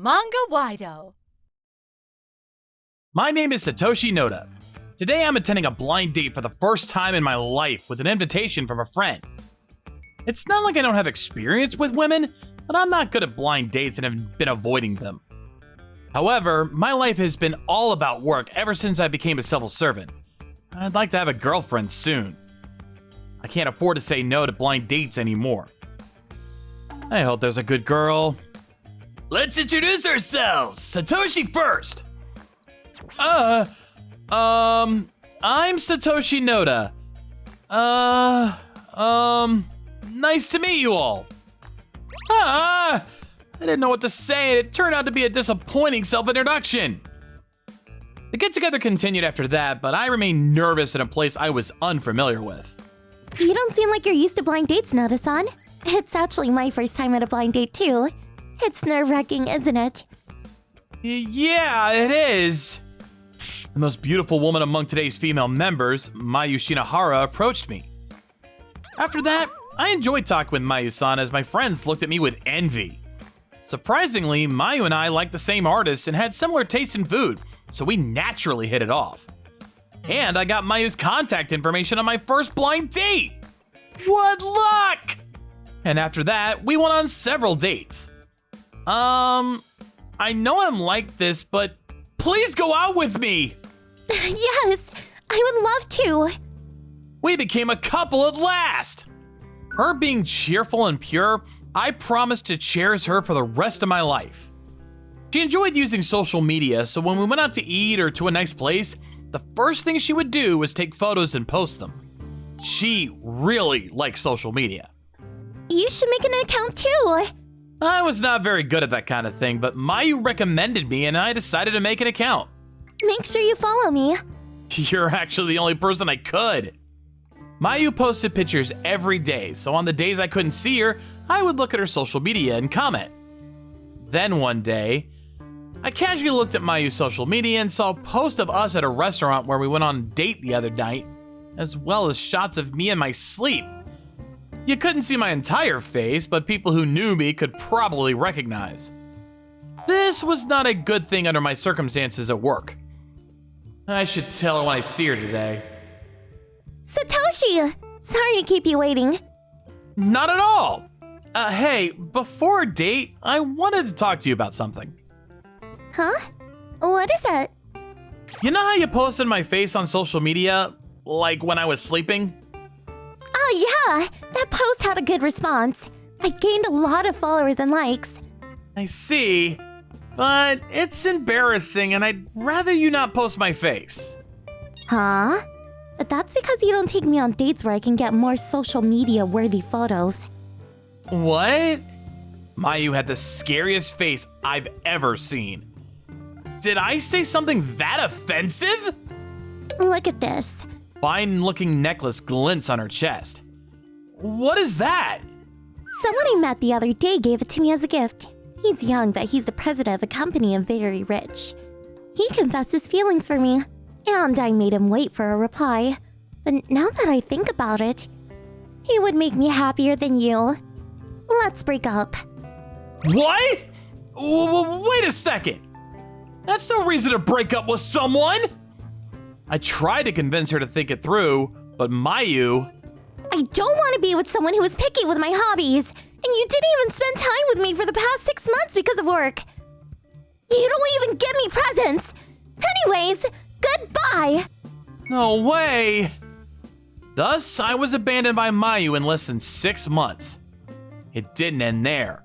Manga-Waido. My name is Satoshi Noda. Today I'm attending a blind date for the first time in my life with an invitation from a friend. It's not like I don't have experience with women, but I'm not good at blind dates and have been avoiding them. However, my life has been all about work ever since I became a civil servant. I'd like to have a girlfriend soon. I can't afford to say no to blind dates anymore. I hope there's a good girl. Let's introduce ourselves. Satoshi first. I'm Satoshi Noda. Nice to meet you all. I didn't know what to say, and it turned out to be a disappointing self-introduction. The get-together continued after that, but I remained nervous in a place I was unfamiliar with. You don't seem like you're used to blind dates, Noda-san. It's actually my first time at a blind date, too. It's nerve-wracking, isn't it? Yeah, it is. The most beautiful woman among today's female members, Mayu Shinahara, approached me. After that, I enjoyed talking with Mayu-san as my friends looked at me with envy. Surprisingly, Mayu and I liked the same artists and had similar tastes in food, so we naturally hit it off. And I got Mayu's contact information on my first blind date! What luck! And after that, we went on several dates. I know I'm like this, but please go out with me! Yes, I would love to. We became a couple at last! Her being cheerful and pure, I promised to cherish her for the rest of my life. She enjoyed using social media, so when we went out to eat or to a nice place, the first thing she would do was take photos and post them. She really likes social media. You should make an account too. I was not very good at that kind of thing, but Mayu recommended me and I decided to make an account. Make sure you follow me. You're actually the only person I could. Mayu posted pictures every day, so on the days I couldn't see her, I would look at her social media and comment. Then one day, I casually looked at Mayu's social media and saw a post of us at a restaurant where we went on a date the other night, as well as shots of me in my sleep. You couldn't see my entire face, but people who knew me could probably recognize. This was not a good thing under my circumstances at work. I should tell her when I see her today. Satoshi! Sorry to keep you waiting. Not at all! Hey, before our date, I wanted to talk to you about something. Huh? What is it? You know how you posted my face on social media, like when I was sleeping? Oh yeah, that post had a good response. I gained a lot of followers and likes. I see, but it's embarrassing and I'd rather you not post my face. Huh? But that's because you don't take me on dates where I can get more social media worthy photos. What? Mayu had the scariest face I've ever seen. Did I say something that offensive? Look at this. Fine-looking necklace glints on her chest. What is that? Someone I met the other day gave it to me as a gift. He's young, but he's the president of a company and very rich. He confessed his feelings for me, and I made him wait for a reply. But now that I think about it, he would make me happier than you. Let's break up. What? Wait a second. That's no reason to break up with someone. I tried to convince her to think it through, but Mayu... I don't want to be with someone who is picky with my hobbies, and you didn't even spend time with me for the past 6 months because of work. You don't even give me presents. Anyways, goodbye. No way. Thus, I was abandoned by Mayu in less than 6 months. It didn't end there.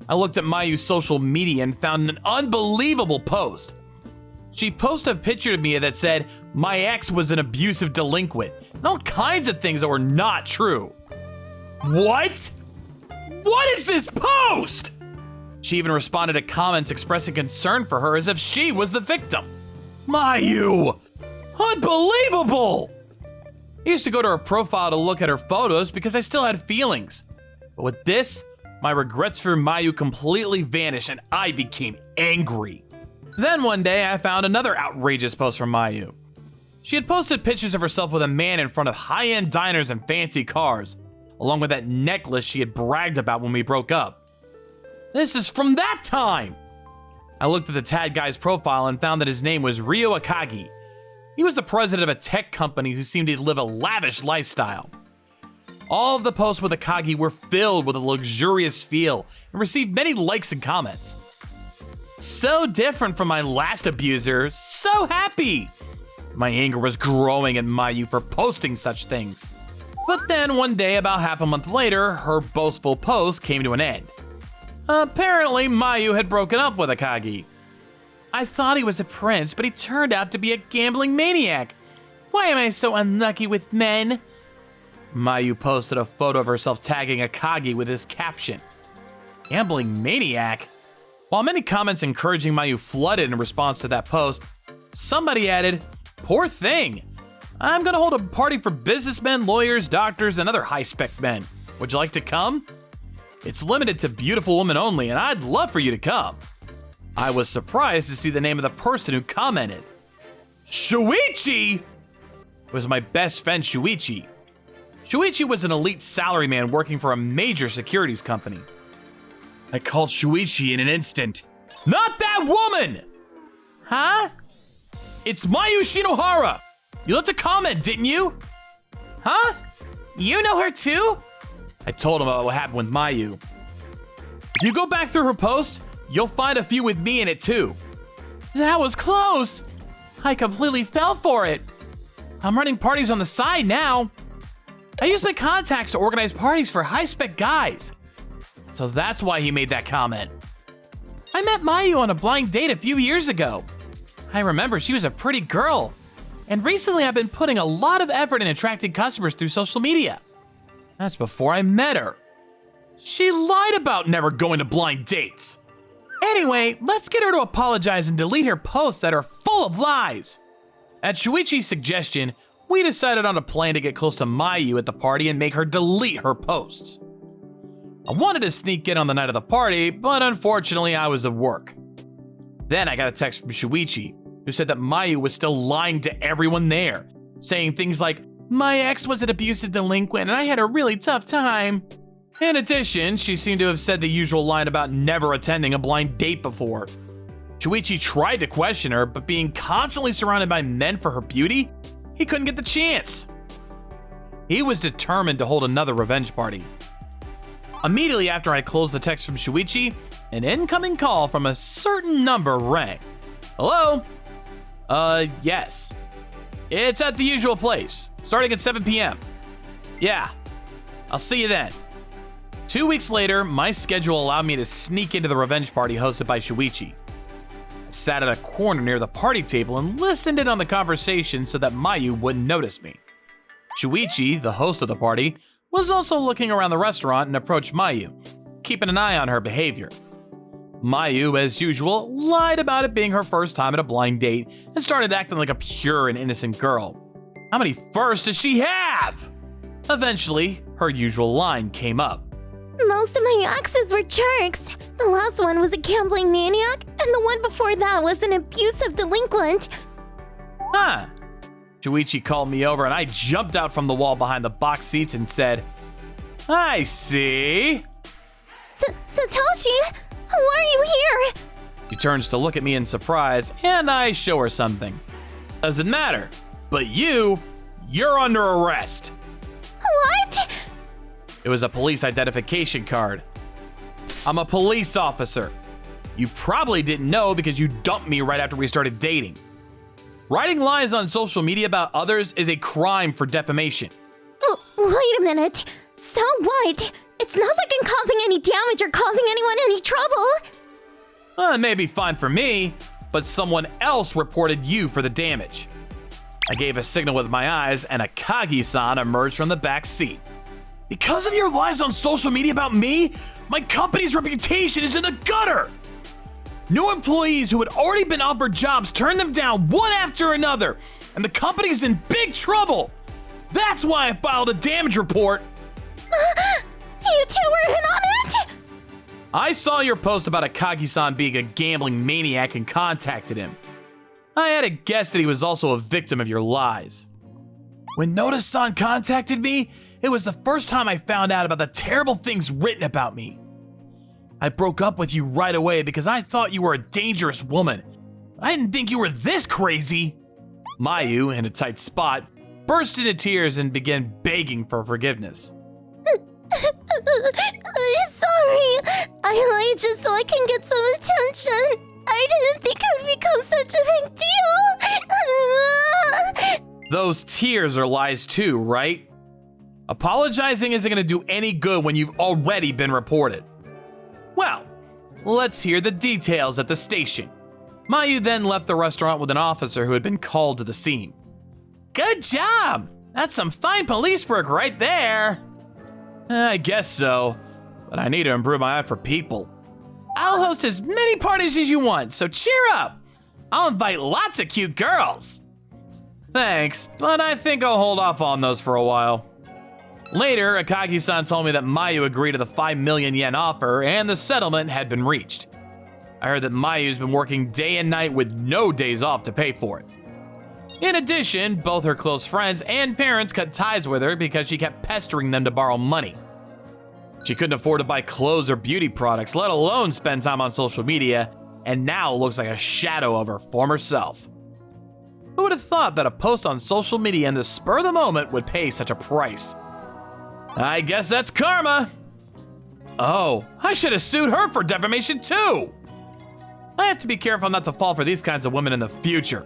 I looked at Mayu's social media and found an unbelievable post. She posted a picture of me that said, my ex was an abusive delinquent, and all kinds of things that were not true. What? What is this post? She even responded to comments expressing concern for her as if she was the victim. Mayu! Unbelievable! I used to go to her profile to look at her photos because I still had feelings. But with this, my regrets for Mayu completely vanished and I became angry. Then one day, I found another outrageous post from Mayu. She had posted pictures of herself with a man in front of high-end diners and fancy cars, along with that necklace she had bragged about when we broke up. This is from that time! I looked at the tag guy's profile and found that his name was Ryo Akagi. He was the president of a tech company who seemed to live a lavish lifestyle. All of the posts with Akagi were filled with a luxurious feel and received many likes and comments. So different from my last abuser, so happy! My anger was growing at Mayu for posting such things. But then one day, about half a month later, her boastful post came to an end. Apparently, Mayu had broken up with Akagi. I thought he was a prince, but he turned out to be a gambling maniac. Why am I so unlucky with men? Mayu posted a photo of herself tagging Akagi with his caption, "Gambling maniac?" While many comments encouraging Mayu flooded in response to that post, somebody added, "Poor thing. I'm gonna hold a party for businessmen, lawyers, doctors, and other high-spec men. Would you like to come? It's limited to beautiful women only, and I'd love for you to come." I was surprised to see the name of the person who commented. Shuichi! It was my best friend Shuichi. Shuichi was an elite salaryman working for a major securities company. I called Shuichi in an instant. Not that woman! Huh? It's Mayu Shinohara! You left a comment, didn't you? Huh? You know her too? I told him about what happened with Mayu. If you go back through her post, you'll find a few with me in it too. That was close! I completely fell for it. I'm running parties on the side now. I use my contacts to organize parties for high-spec guys. So that's why he made that comment. I met Mayu on a blind date a few years ago. I remember she was a pretty girl. And recently I've been putting a lot of effort in attracting customers through social media. That's before I met her. She lied about never going to blind dates. Anyway, let's get her to apologize and delete her posts that are full of lies. At Shuichi's suggestion, we decided on a plan to get close to Mayu at the party and make her delete her posts. I wanted to sneak in on the night of the party, but unfortunately I was at work. Then I got a text from Shuichi, who said that Mayu was still lying to everyone there, saying things like, "My ex was an abusive delinquent and I had a really tough time." In addition, she seemed to have said the usual line about never attending a blind date before. Shuichi tried to question her, but being constantly surrounded by men for her beauty, he couldn't get the chance. He was determined to hold another revenge party. Immediately after I closed the text from Shuichi, an incoming call from a certain number rang. Hello? Yes. It's at the usual place, starting at 7 p.m. Yeah, I'll see you then. 2 weeks later, my schedule allowed me to sneak into the revenge party hosted by Shuichi. I sat at a corner near the party table and listened in on the conversation so that Mayu wouldn't notice me. Shuichi, the host of the party, was also looking around the restaurant and approached Mayu, keeping an eye on her behavior. Mayu, as usual, lied about it being her first time at a blind date and started acting like a pure and innocent girl. How many firsts does she have? Eventually, her usual line came up. Most of my exes were jerks. The last one was a gambling maniac, and the one before that was an abusive delinquent. Huh. Shuichi called me over and I jumped out from the wall behind the box seats and said, I see. Satoshi, why are you here? She turns to look at me in surprise and I show her something. Doesn't matter, but you're under arrest. What? It was a police identification card. I'm a police officer. You probably didn't know because you dumped me right after we started dating. Writing lies on social media about others is a crime for defamation. Oh, wait a minute. So what? It's not like I'm causing any damage or causing anyone any trouble. It may be fine for me, but someone else reported you for the damage. I gave a signal with my eyes and Akagi-san emerged from the back seat. Because of your lies on social media about me, my company's reputation is in the gutter. New employees who had already been offered jobs turned them down one after another, and the company's in big trouble. That's why I filed a damage report. You two were in on it? I saw your post about Akagi-san being a gambling maniac and contacted him. I had a guess that he was also a victim of your lies. When Noda-san contacted me, it was the first time I found out about the terrible things written about me. I broke up with you right away because I thought you were a dangerous woman. I didn't think you were this crazy. Mayu, in a tight spot, burst into tears and began begging for forgiveness. I'm sorry. I lied just so I can get some attention. I didn't think it would become such a big deal. Those tears are lies too, right? Apologizing isn't going to do any good when you've already been reported. Well, let's hear the details at the station. Mayu then left the restaurant with an officer who had been called to the scene. Good job! That's some fine police work right there. I guess so, but I need to improve my eye for people. I'll host as many parties as you want, so cheer up. I'll invite lots of cute girls. Thanks, but I think I'll hold off on those for a while. Later, Akagi-san told me that Mayu agreed to the 5 million yen offer and the settlement had been reached. I heard that Mayu's been working day and night with no days off to pay for it. In addition, both her close friends and parents cut ties with her because she kept pestering them to borrow money. She couldn't afford to buy clothes or beauty products, let alone spend time on social media, and now looks like a shadow of her former self. Who would have thought that a post on social media in the spur of the moment would pay such a price? I guess that's karma. Oh, I should have sued her for defamation too. I have to be careful not to fall for these kinds of women in the future.